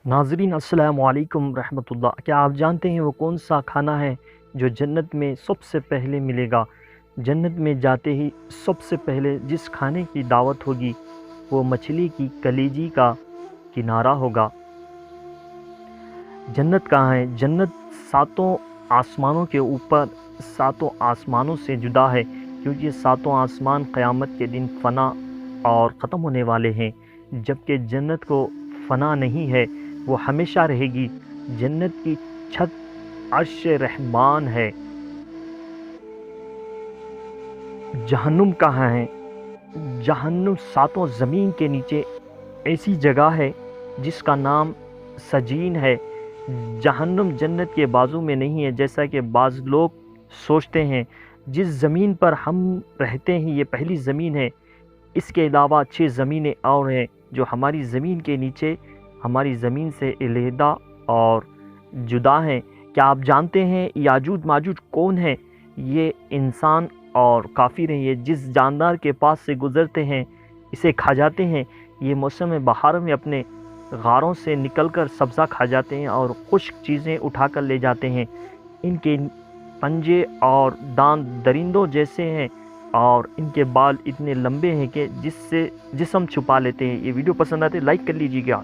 ناظرین السلام علیکم رحمۃ اللہ۔ کیا آپ جانتے ہیں وہ کون سا کھانا ہے جو جنت میں سب سے پہلے ملے گا؟ جنت میں جاتے ہی سب سے پہلے جس کھانے کی دعوت ہوگی وہ مچھلی کی کلیجی کا کنارہ ہوگا۔ جنت کہاں ہے؟ جنت ساتوں آسمانوں کے اوپر، ساتوں آسمانوں سے جدا ہے، کیونکہ ساتوں آسمان قیامت کے دن فنا اور ختم ہونے والے ہیں، جبکہ جنت کو فنا نہیں ہے، وہ ہمیشہ رہے گی۔ جنت کی چھت عرش رحمان ہے۔ جہنم کہاں ہے؟ جہنم ساتوں زمین کے نیچے ایسی جگہ ہے جس کا نام سجین ہے۔ جہنم جنت کے بازو میں نہیں ہے، جیسا کہ بعض لوگ سوچتے ہیں۔ جس زمین پر ہم رہتے ہیں یہ پہلی زمین ہے، اس کے علاوہ 6 زمینیں اور ہیں جو ہماری زمین کے نیچے، ہماری زمین سے علیحدہ اور جدا ہیں۔ کیا آپ جانتے ہیں یاجوج ماجوج کون ہیں؟ یہ انسان اور کافر ہیں۔ یہ جس جاندار کے پاس سے گزرتے ہیں اسے کھا جاتے ہیں۔ یہ موسم بہار میں اپنے غاروں سے نکل کر سبزہ کھا جاتے ہیں اور خشک چیزیں اٹھا کر لے جاتے ہیں۔ ان کے پنجے اور دانت درندوں جیسے ہیں اور ان کے بال اتنے لمبے ہیں کہ جس سے جسم چھپا لیتے ہیں۔ یہ ویڈیو پسند آتے لائک کر لیجیے گا۔